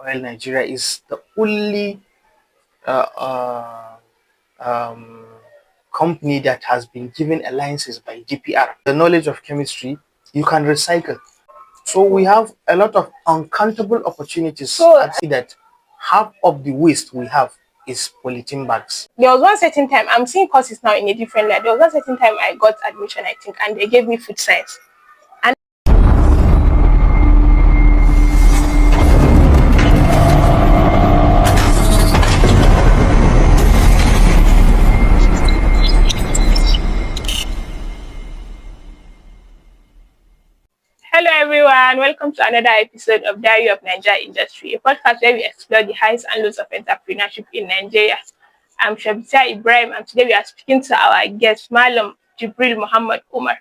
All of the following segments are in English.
Oil Nigeria is the only uh, uh, um, company that has been given a license by DPR. The knowledge of chemistry, you can recycle. So we have a lot of uncountable opportunities. So I see that half of the waste we have is polythene bags. there was one certain time, I'm seeing courses now in a different light. There was one certain time I got admission, I think, and they gave me food science. And hello everyone, welcome to another episode of Diary of Naija Industry, a podcast where we explore the highs and lows of entrepreneurship in Nigeria. I'm Shabita Ibrahim, and today we are speaking to our guest, Malam Jibril Muhammad Umar.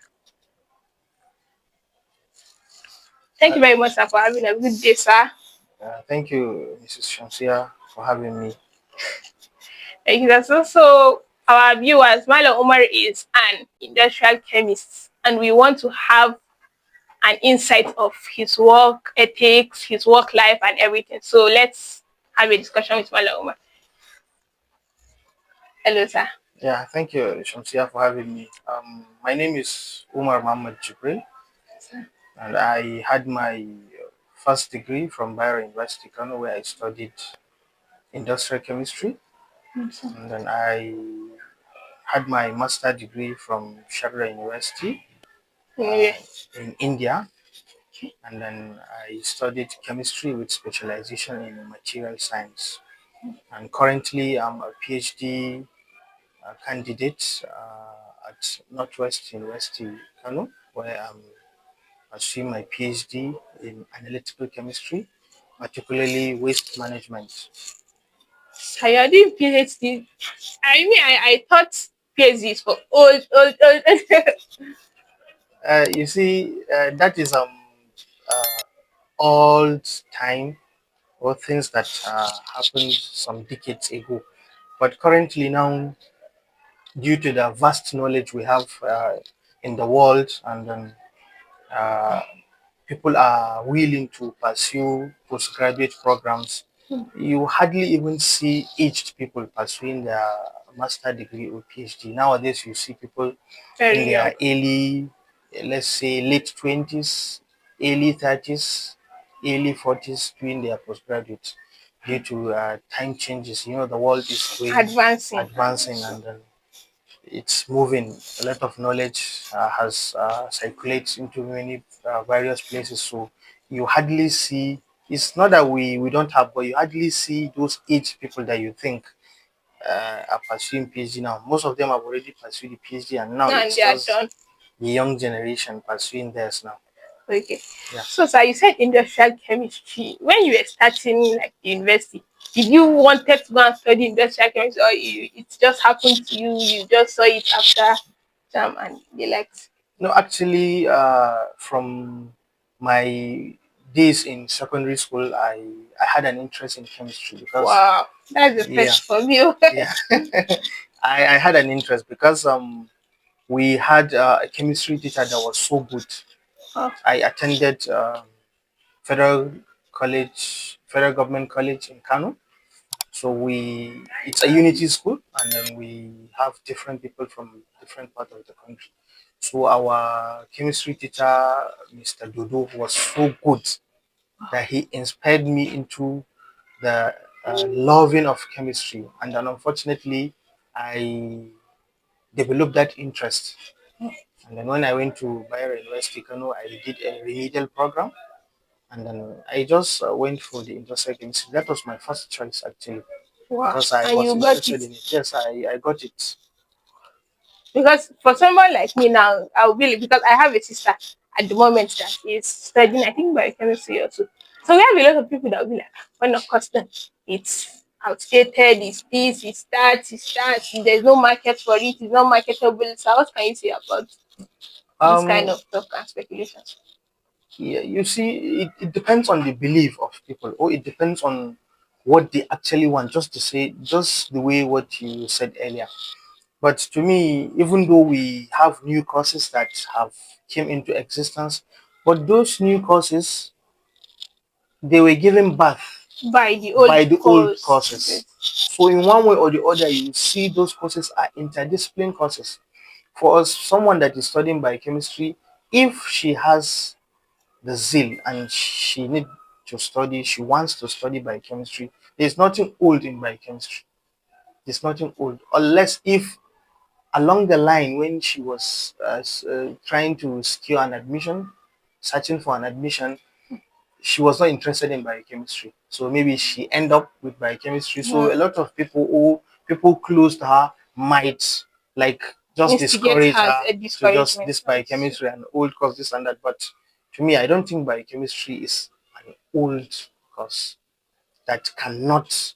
Thank you very much, sir, for having a good day, sir. Thank you, Mrs. Shamsia, for having me. Thank you, sir. So, our viewers, Malam Umar is an industrial chemist, and we want to have an insight of his work ethics, his work life, and everything. So, let's have a discussion with Malam Umar. Hello, sir. Yeah, thank you, Shamsia, for having me. My name is Umar Muhammad Jibril, and I had my first degree from Bayero University, Kano, where I studied industrial chemistry, and then I had my master degree from Shagra University Yeah. in India, and then I studied chemistry with specialization in material science. And currently, I'm a PhD candidate at Northwest University, Kano, where I'm pursuing my PhD in analytical chemistry, particularly waste management. So, you're doing PhD. I mean, I thought PhD is for old. You see, that is old time or things that happened some decades ago. But currently now, due to the vast knowledge we have in the world, and uh, people are willing to pursue postgraduate programs, you hardly even see aged people pursuing their master degree or PhD. Nowadays, you see people in Very young. their early, let's say late 20s, early 30s, early 40s doing their postgraduate due to time changes. You know, the world is going Advancing. advancing, and it's moving. A lot of knowledge has circulates into many various places. So you hardly see. It's not that we don't have, but you hardly see those aged people that you think are pursuing PhD now. Most of them have already pursued the PhD, and now And it's they are just done. the young generation pursuing theirs now. Okay. Yeah. So, sir, you said industrial chemistry. When you were starting like the university, did you wanted to go and study industrial chemistry, or it just happened to you? You just saw it after exam and you liked. No, actually, from my days in secondary school, I had an interest in chemistry because Wow, that's the yeah, first for me. yeah. I had an interest because we had a chemistry teacher that was so good. Oh, I attended federal federal government college in Kano. So it's a unity school, and then we have different people from different part of the country. So our chemistry teacher, Mr. Dodo, was so good that he inspired me into the loving of chemistry, and then unfortunately, I developed that interest. And then when I went to Bayero University, Kano, I did a remedial program, and then I just went for the industrial chemistry. That was my first choice actually wow, because I and was you got interested it. in it. Yes, I got it. Because for someone like me now, I'll be because I have a sister at the moment that is studying, I think, biochemistry also. So we have a lot of people that will be like, when of course then it's outdated, it's that, there's no market for it, it's not marketable. So what can you say about this kind Um, of talk and speculations? yeah, you see, it depends on the belief of people, or it depends on what they actually want. Just to say, just the way what you said earlier. But to me, even though we have new courses that have came into existence, but those new courses they were given birth. By the old by the old course. courses. So in one way or the other, you see those courses are interdiscipline courses. For us, someone that is studying biochemistry, if she has the zeal and she need to study, she wants to study biochemistry, there's nothing old in biochemistry. There's nothing old, unless if along the line when she was trying to secure an admission, searching for an admission, she was not interested in biochemistry. So maybe she end up with biochemistry. So a Mm. lot of people who people close to her might like just Instigate discourage has her a to just discouragement. this I see. biochemistry and old course, this and that. But to me, I don't think biochemistry is an old course that cannot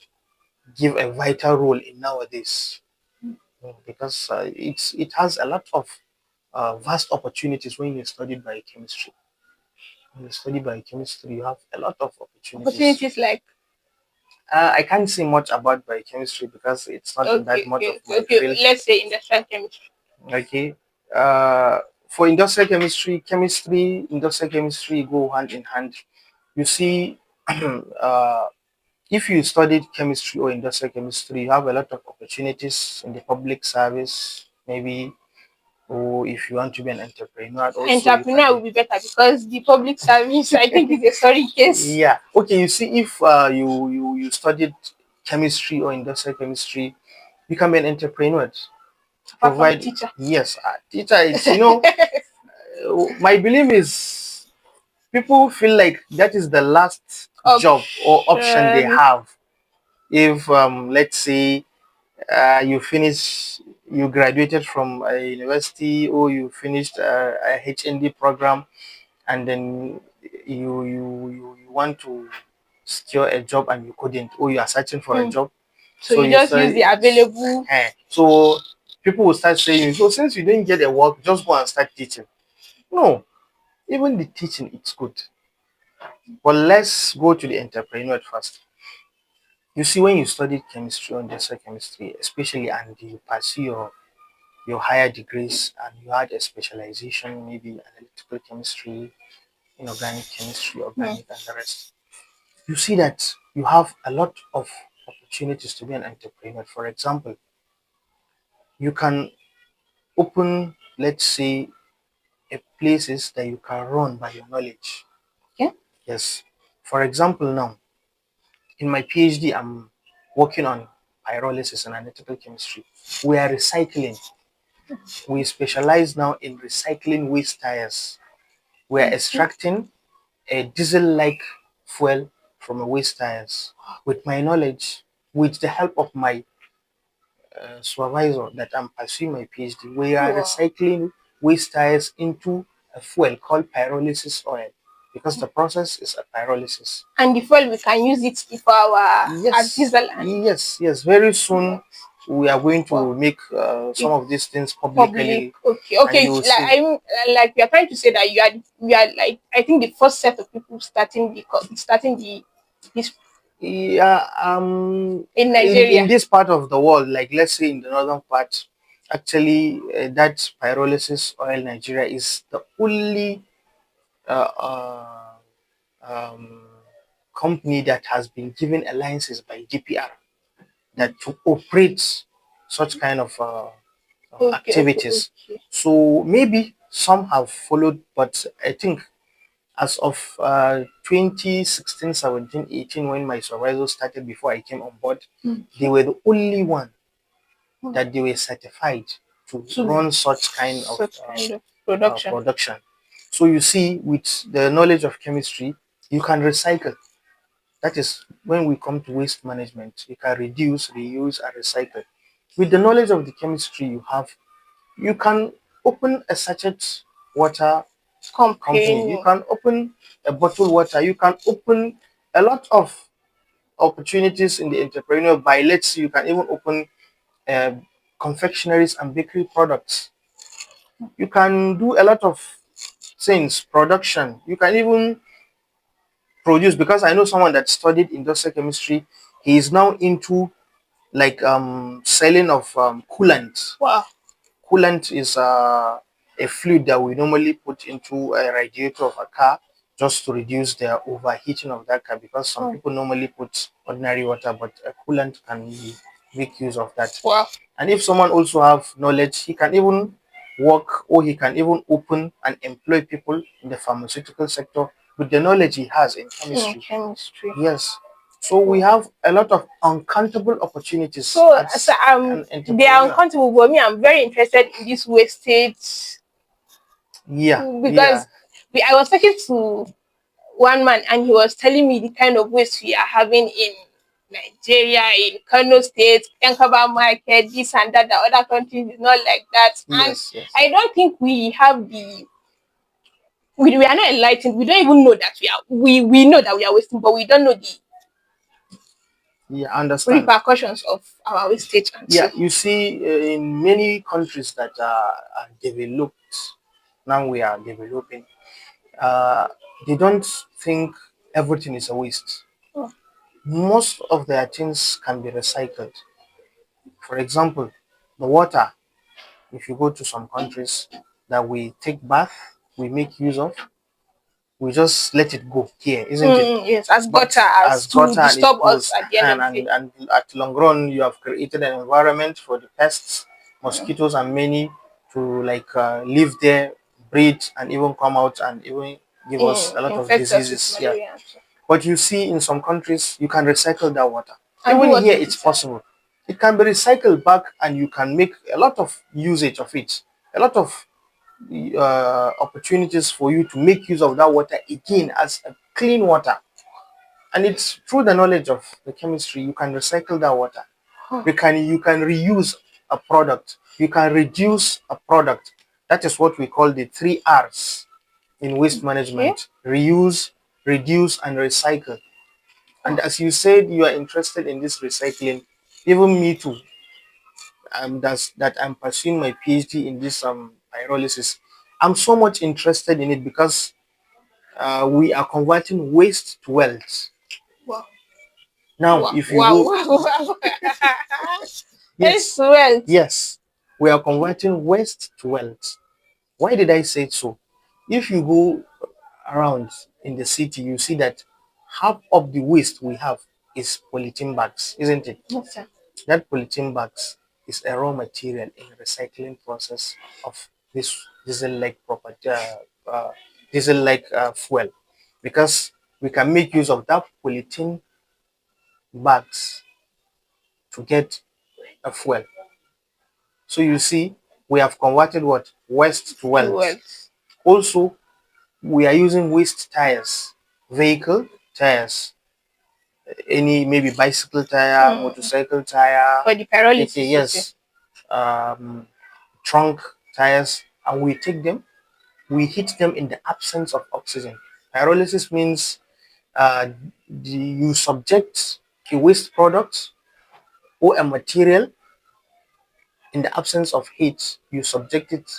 give a vital role in nowadays. Because it has a lot of vast opportunities when you study biochemistry. When you study biochemistry, you have a lot of opportunities. Opportunities like I can't say much about biochemistry because it's not that okay, much of okay, okay, my okay. field. Let's say industrial chemistry. Okay. Uh, for industrial industrial chemistry go hand in hand. You see, if you studied chemistry or industrial chemistry, you have a lot of opportunities in the public service, maybe, or if you want to be an entrepreneur, also you can Entrepreneur will be. be better because the public service, I think, is a sorry case. Yeah. Okay. You see, if you studied chemistry or industrial chemistry, you can be an entrepreneur. Apart from a Provide teacher. yes, teacher. It's my belief is people feel like that is the last job or option they Option. have. If let's say you graduated from a university or you finished a HND program, and then you want to secure a job and you couldn't, or you are searching for a Hmm. job, So so you you just use the say, available. so people will start saying, so since you didn't get a work, just go and start teaching. No, even the teaching it's good, but let's go to the entrepreneur first. You see, when you study chemistry or industrial chemistry, especially, and you pursue your higher degrees and you had a specialization, maybe analytical chemistry, inorganic chemistry, Hmm. organic, and the rest, you see that you have a lot of opportunities to be an entrepreneur. For example, you can open, let's say, a places that you can run by your knowledge. Okay. Yes. For example, now in my PhD, I'm working on pyrolysis and analytical chemistry. We are recycling. We specialize now in recycling waste tires. We are Okay. extracting a diesel-like fuel from a waste tires. With my knowledge, with the help of my supervisor that I'm pursuing my PhD, we are Wow. recycling waste tires into a fuel called pyrolysis oil because the process is a pyrolysis. And the fuel we can use it for our Yes, diesel and yes, yes. Very soon we are going wow. to make some It of these things public. publicly, Okay, and okay. you will Like see. I'm like we are trying to say that you are like I think the first set of people starting the this Yeah, in in Nigeria. this part of the world, like let's say in the northern part, actually, that pyrolysis oil Nigeria is the only uh, uh, um, company that has been given alliances by DPR that to operate such kind of Okay, okay, activities. okay. So maybe some have followed, but I think as of 2016, 17, 18, when my supervisor started before I came on board, they Okay. were the only one Hmm. that they were certified to To run such kind of such kind of production. production. So you see, with the knowledge of chemistry, you can recycle. That is when we come to waste management, you can reduce, reuse, and recycle. With the knowledge of the chemistry you have, you can open a sachet water company, you Company. can open a bottled water, you can open a lot of opportunities in the entrepreneurial by, let's see, you can even open uh, confectionaries and bakery products. You can do a lot of things, production. You can even produce, because I know someone that studied industrial chemistry. He is now into like selling of coolant. Wow. Coolant is a fluid that we normally put into a radiator of a car just to reduce the overheating of that car, because some Oh, people normally put ordinary water, but a coolant can make use of that. wow. And if someone also have knowledge, he can even work, or he can even open and employ people in the pharmaceutical sector with the knowledge he has in In chemistry. chemistry. Yes. So we Wow. have a lot of uncountable opportunities So as an they are entrepreneur. uncountable, but me, I'm very interested in this wastage Yeah, yeah, because I was talking to one man and he was telling me the kind of waste we are having in Nigeria, in Kano State, Yankaba Market, this and that. The other countries is not like that, and yes, yes. I don't think we have the we are not enlightened. We don't even know that we know that we are wasting, but we don't know the Yeah, I understand. repercussions of our wastage and Yeah, so. you see, in many countries that are developed, now we are developing, uh, they don't think everything is a waste. Oh, Most of their things can be recycled. For example, the water, if you go to some countries that we take bath, we make use of, we just let it go here, isn't it? yes, as But gutter, as as to gutter and it disturb us goes, at the end of the day. and at long run, you have created an environment for the pests, mosquitoes, and many to live there, breed, and even come out and even give us a lot of Infect us with diseases. Yeah. malaria and so. But you see, in some countries, you can recycle that water. And do Even what here, with it's it, sir? possible. It can be recycled back, and you can make a lot of usage of it. A lot of opportunities for you to make use of that water again as a clean water. And it's through the knowledge of the chemistry you can recycle that water. Oh, You can reuse a product. You can reduce a product. That is what we call the 3 R's in waste okay. management: reuse, reduce, and recycle. And Oh, as you said, you are interested in this recycling. Even me too. That I'm pursuing my PhD in this pyrolysis. I'm so much interested in it because we are converting waste to wealth. wow. Now, Wow, if you wow, go, wow, wow. It's yes, wealth. yes, we are converting waste to wealth. Why did I say so? If you go around in the city, you see that half of the waste we have is polythene bags, isn't it? Yes, sir. That polythene bags is a raw material in the recycling process of this diesel-like property, diesel-like fuel, because we can make use of that polythene bags to get a fuel. So you see, we have converted what? Waste to To wealth. wealth. Also, we are using waste tires, vehicle tires, any maybe bicycle tire, Mm. motorcycle tire, For the keke, pyrolysis, you say. yes, um, trunk tires, and we take them, we heat them in the absence of oxygen. Pyrolysis means you subject a waste product or a material in the absence of heat, you subject it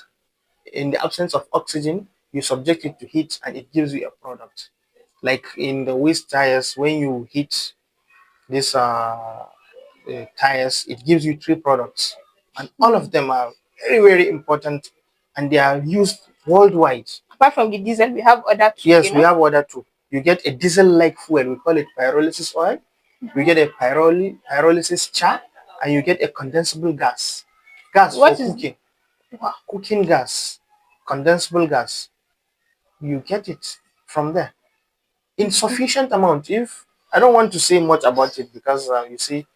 in the absence of oxygen, you subject it to heat and it gives you a product. Like in the waste tires, when you heat this tires, it gives you 3 products, and all of Mm. them are very, very important, and they are used worldwide. Apart from the diesel, we have other two, Yes, we have other two. You get a diesel-like fuel, we call it pyrolysis oil. You get a pyrolysis char, and you get a condensable gas for What is cooking, wow. cooking gas, condensable gas. You get it from there in sufficient amount. If I don't want to say much about it because you see,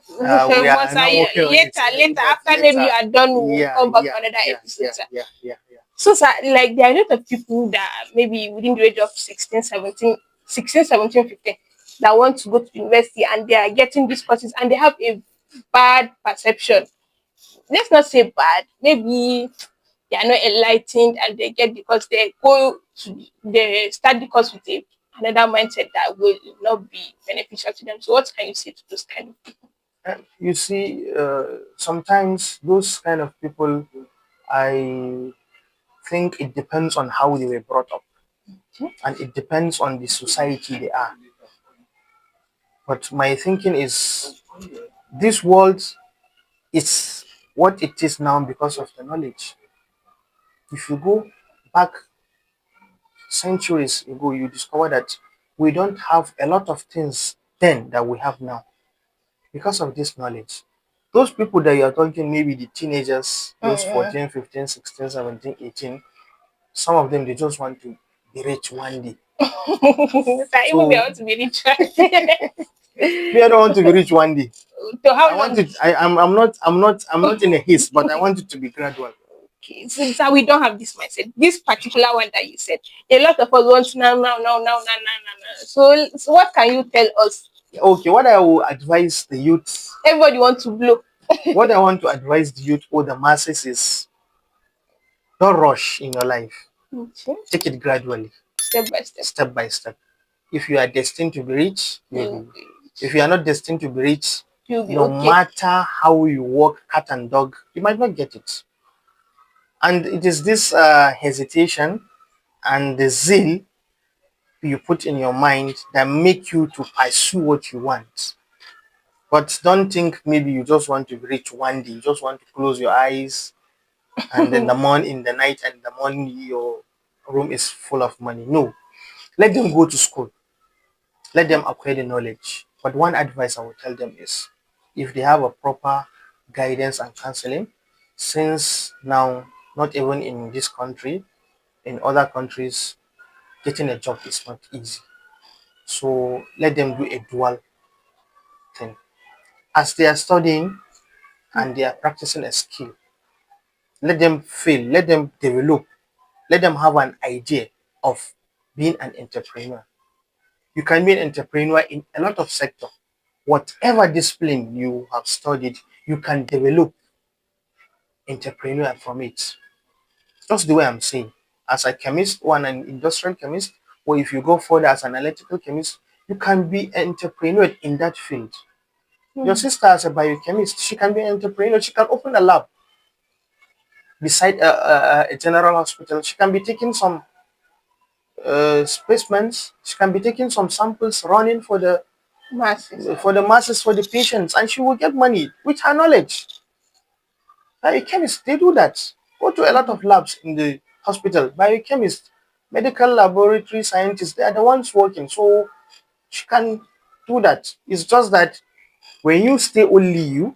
we But are now working on it, later, but after maybe later, you are done, we'll yeah, come back yeah, for another yeah, episode, yeah, sir. yeah, yeah, yeah. So, sir, like there are a lot of people that maybe within the age of 16, 17, 16, 17, 15, that want to go to university and they are getting these courses and they have a bad perception. Let's not say bad, maybe they are not enlightened and they get because they go to they start the course with another mindset that will not be beneficial to them. So what can you say to those kind of people? You see, sometimes those kind of people, I think it depends on how they were brought up, and it depends on the society they are. But my thinking is, this world is what it is now because of the knowledge. If you go back centuries ago, you discover that we don't have a lot of things then that we have now because of this knowledge. Those people that you are talking, maybe the teenagers, those Mm. 14, 15, 16, 17, 18, some of them, they just want to be rich one day. So even me, I So want to be rich. To me, I don't want to be rich one day. I how want long? it. I'm not in a haste, but I want it to be gradual. Okay, so we don't have this mindset. This particular one that you said, a lot of us want now, now, now, now, now, now, now, now. So what can you tell us? Okay, what I will advise the youth, Everybody wants to blow. what I want to advise the youth or the masses is don't rush in your life. Okay. Take it gradually, Step by step. step by step. If you are destined to be rich, you'll You'll be. be, If you are not destined to be rich, you'll be no okay. matter how you work cat and dog, you might not get it. And it is this hesitation and the zeal you put in your mind that make you to pursue what you want. But don't think maybe you just want to be rich one day. You just want to close your eyes and then the morning in the night and the morning your room is full of money. No. Let them go to school. Let them acquire the knowledge. But one advice I would tell them is if they have a proper guidance and counseling, since now not even in this country, in other countries, getting a job is not easy. So let them do a dual thing. As they are studying and they are practicing a skill, let them fail, let them develop, let them have an idea of being an entrepreneur. You can be an entrepreneur in a lot of sector. Whatever discipline you have studied, you can develop entrepreneur from it. Just the way I'm saying. As a chemist or an industrial chemist, or if you go further as an electrical chemist, you can be an entrepreneur in that field. Your Mm. sister as a biochemist, she can be an entrepreneur. She can open a lab beside a general hospital. She can be taking some specimens. She can be taking some samples, running Masses. for the masses, for the patients, and she will get money with her knowledge. Biochemists, they do that. Go to a lot of labs in the hospital. Biochemists, medical laboratory scientists, they are the ones working. So she can do that. It's just that when you stay only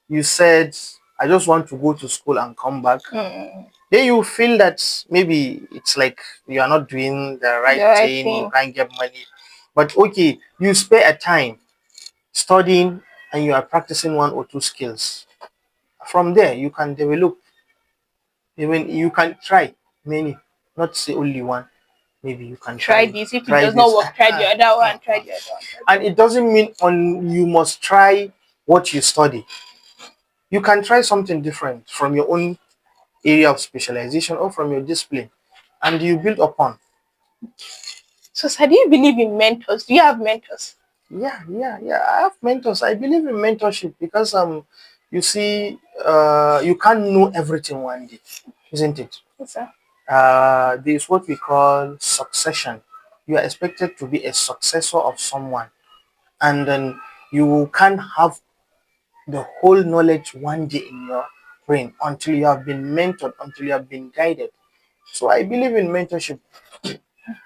you said, I just want to go to school and come back. Mm. Then you feel that maybe it's like you are not doing the The right right thing, you thing. can't get money. But okay, you spare a time studying and you are practicing one or two skills. From there, you can develop, even you can try many, not say only one. Maybe you can Try try this. If it try does not this. work, try the other one. Try the other one. Try the And other it doesn't mean on you must try what you study. You can try something different from your own area of specialization or from your discipline and you build upon. So, sir, do you believe in mentors? Do you have mentors? Yeah. I have mentors. I believe in mentorship because you see, you can't know everything one day, isn't it? Yes, sir. There's what we call succession. You are expected to be a successor of someone, and then you can't have the whole knowledge one day in your brain until you have been mentored, until you have been guided. So I believe in mentorship.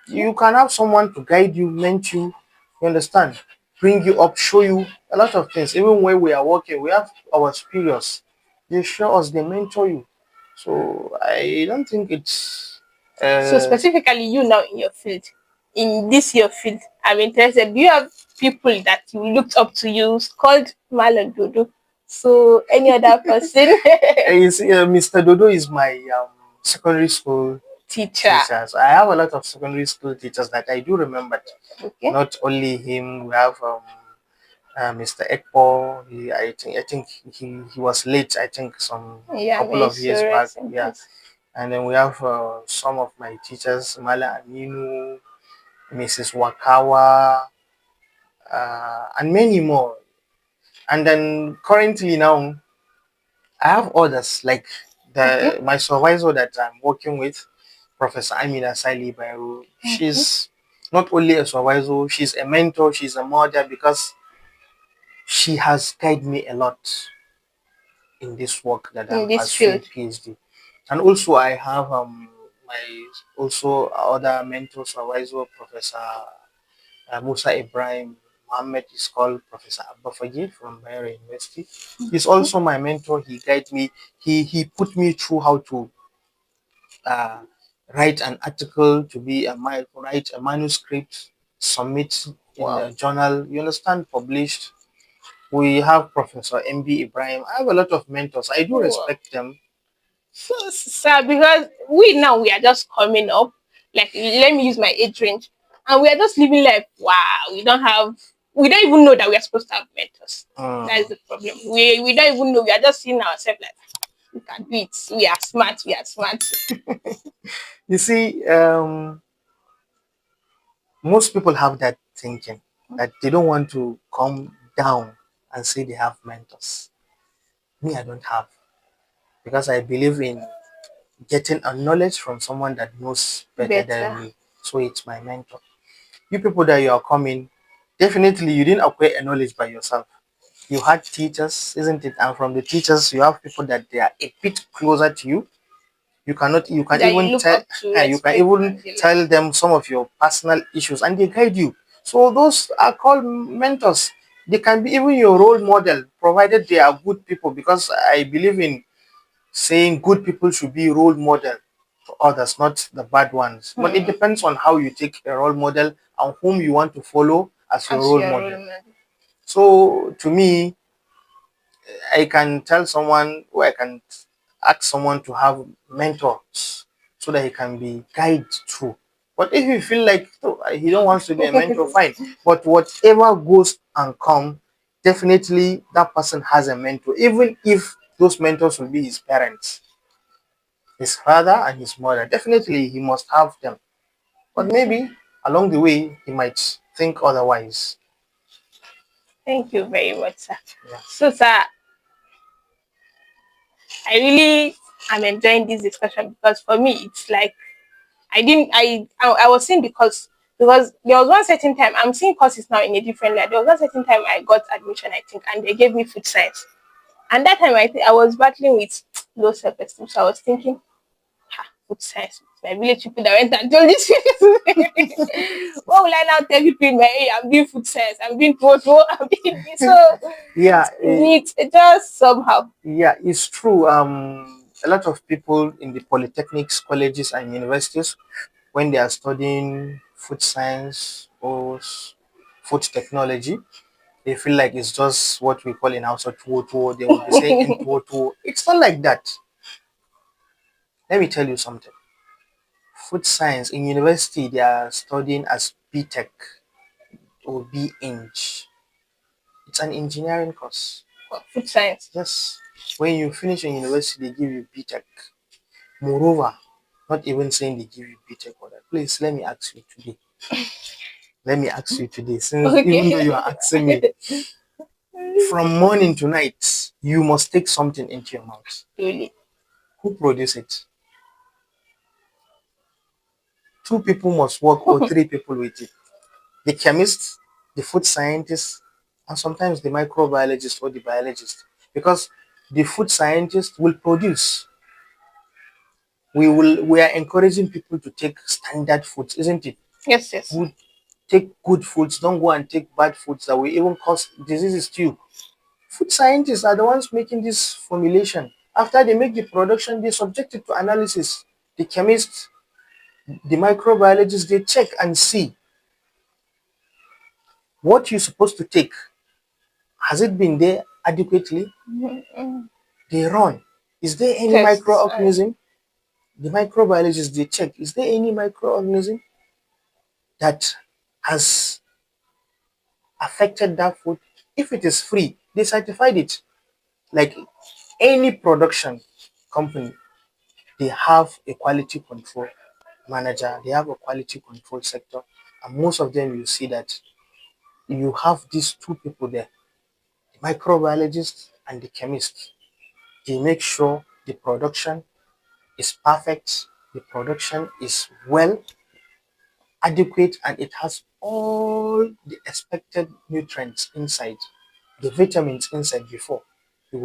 You can have someone to guide you, mentor you, you understand, bring you up, show you a lot of things. Even when we are working, we have our superiors. They show us, they mentor you. So I don't think it's So, uh, specifically, you now in your field, in this your field, I'm interested. Do you have people that you looked up to you called Malan Dodo? So, any other person? you see, Mr. Dodo is my secondary school Teacher. teacher. So I have a lot of secondary school teachers that I do remember. Okay. Not only him, we have Mr. Ekpo. I think he was late. I think some Yeah, couple may of years so back. rest in Yeah, peace. and then we have some of my teachers, Mala Aminu, Mrs. Wakawa, and many more. And then currently now, I have others like Okay. the my supervisor that I'm working with, Professor Amina Sali Bayro. Okay. She's not only a supervisor, she's a mentor, she's a mother because she has guided me a lot in this work that In I'm this pursuing field. PhD. And also I have my also other mentor supervisor, Professor Musa Ibrahim Mohammed is called Professor Abba Fagi from Bayero University. He's also my mentor. He guided me. He put me through how to uh, write an article, to be write a manuscript, submit in Wow. a journal. You understand? Published. We have Professor MB Ibrahim. I have a lot of mentors. I do Wow. respect them. So sad because we now we are just coming up. Like let me use my age range, and we are just living life. Wow, we don't even know that we are supposed to have mentors. That is Mm. the problem. We don't even know. We are just seeing ourselves like we can do it. We are smart. We are smart. You see, most people have that thinking that they don't want to come down and say they have mentors. Me, I don't have, because I believe in getting a knowledge from someone that knows better than Better. me. So it's my mentor. You people that you are coming, definitely you didn't acquire a knowledge by yourself. You had teachers, isn't it? And from the teachers, you have people that they are a bit closer to you. You can That even you look tell up to, you can respect, even and the like. tell them some of your personal issues and they guide you. So those are called mentors. They can be even your role model, provided they are good people, because I believe in saying good people should be role model for others, not the bad ones. But it Hmm. depends on how you take a role model and whom you want to follow as your As role your role model. model. So to me, I can tell someone, or I can ask someone to have mentors so that he can be guided through. But if you feel like, oh, he don't want to be a mentor, fine. But whatever goes and come, definitely that person has a mentor, even if those mentors will be his parents, his father and his mother. Definitely he must have them. But maybe along the way he might think otherwise. Thank you very much, sir. Yeah. So, sir, I really am enjoying this discussion because for me, it's like I was seeing because there was one certain time I'm seeing courses now in a different light. There was one certain time I got admission, I think, and they gave me food science. And that time I was battling with low self esteem. So I was thinking, food science. My village people that went and told this. What will I now tell people in my area? I'm doing food science. I'm doing photo. I'm doing this. So Yeah, it just somehow. yeah, it's true. A lot of people in the polytechnics, colleges, and universities, when they are studying food science or food technology, they feel like it's just what we call in Hausa tuwo tuwo. They will be saying in tuwo tuwo. It's not like that. Let me tell you something. Food science in university, they are studying as B-Tech or B-Eng. It's an engineering course. Food science. Yes. When you finish in university, they give you B-Tech. Moreover, not even saying they give you B-Tech or that. Please, let me ask you today. Let me ask you today, since even though you are Okay. asking me, from morning to night, you must take something into your mouth. Really. Who produce it? Two people must work or three people with it. The chemist, the food scientist, and sometimes the microbiologist or the biologist. Because the food scientist will produce. We are encouraging people to take standard foods, isn't it? Yes, yes. Good, take good foods. Don't go and take bad foods that will even cause diseases to you. Food scientists are the ones making this formulation. After they make the production, they subject it to analysis. The chemists, the microbiologists, they check and see what you're supposed to take. Has it been there adequately? Mm-mm. They run. Is there any Tests. microorganism? The microbiologists, they check. Is there any microorganism that has affected that food? If it is free, they certified it. Like any production company, they have a quality control manager, they have a quality control sector, and most of them you see that you have these two people there, the microbiologist and the chemist. They make sure the production is perfect, the production is well adequate, and it has all the expected nutrients inside, the vitamins inside before.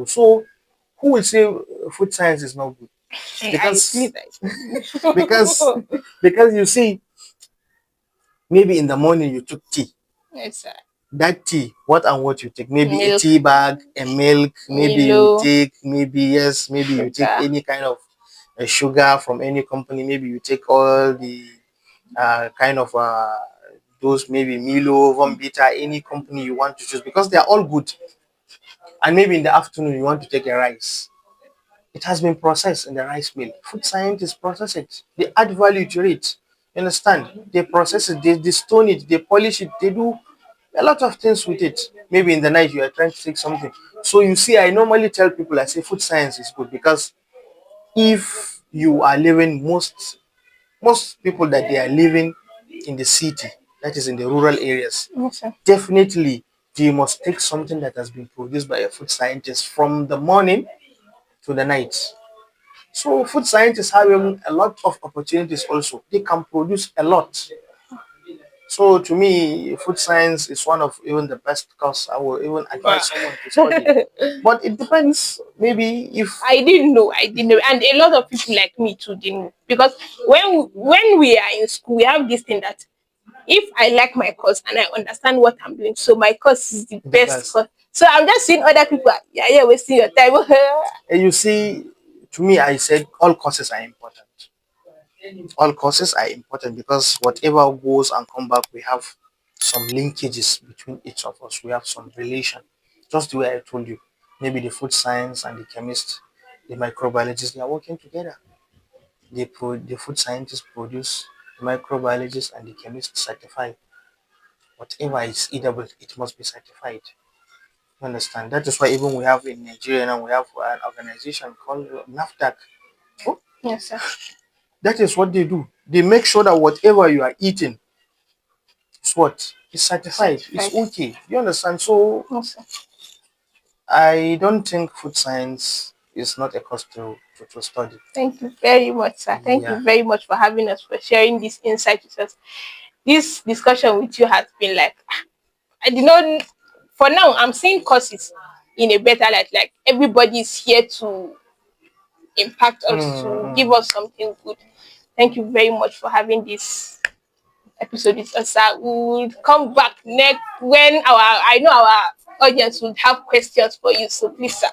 So who will say food science is not good? I because sleep. I because sleep. because you see, maybe in the morning you took tea. Yes, sir. That tea, what and what you take? Maybe a Milk, tea bag, a milk. Maybe you Milo, take, maybe yes, maybe you take sugar. any kind of sugar from any company. Maybe you take all the kind of those, maybe Milo, Vomvita, any company you want to choose, because they are all good. And maybe in the afternoon you want to take a rice. It has been processed in the rice mill. Food scientists process it. They add value to it. You understand? They process it, they stone it, they polish it, they do a lot of things with it. Maybe in the night you are trying to take something. So you see, I normally tell people, I say food science is good, because if you are living, most people that they are living in the city, that is in the rural areas, Yes, sir. definitely they must take something that has been produced by a food scientist from the morning to the night. So food scientists have a lot of opportunities also. They can produce a lot. So to me, food science is one of even the best course I will even Wow. advise someone to study. But it depends. Maybe if I didn't know. I didn't know, and a lot of people like me too didn't know, because when we are in school, we have this thing that if I like my course and I understand what I'm doing, so my course is the the best best. course. So I'm just seeing other people. Yeah, yeah, wasting your time. And you see, to me, I said all courses are important. All courses are important because whatever goes and come back, we have some linkages between each of us. We have some relation. Just the way I told you, maybe the food science and the chemist, the microbiologist, they are working together. The food scientists produce, the microbiologist and the chemist certify. Whatever is edible, it must be certified. You understand? That is why even we have in Nigeria now, we have an organization called NAFDAC. Oh, Yes, sir. that is what they do. They make sure that whatever you are eating is what is certified. It's Certified. okay. You understand? So Yes, sir. I don't think food science is not a course to study. Thank you very much, sir. Thank Yeah. you very much for having us, for sharing this insight with us. This discussion with you has been like, I did not. For now, I'm seeing courses in a better light. Like everybody is here to impact us, to give Mm. us something good. Thank you very much for having this episode with us, sir. We will come back next when I know our audience will have questions for you. So please, sir.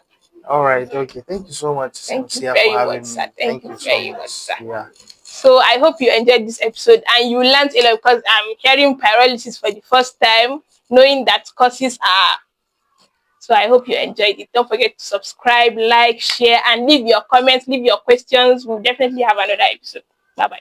All right. Okay. Thank you so much, Thank you Sincere, for very much, having sir. me. Thank Thank you you so very much, much. sir. Yeah. So I hope you enjoyed this episode and you learned a lot, because I'm hearing pyrolysis for the first time, knowing that courses are. So I hope you enjoyed it. Don't forget to subscribe, like, share, and leave your comments, leave your questions. We'll definitely have another episode. Bye bye.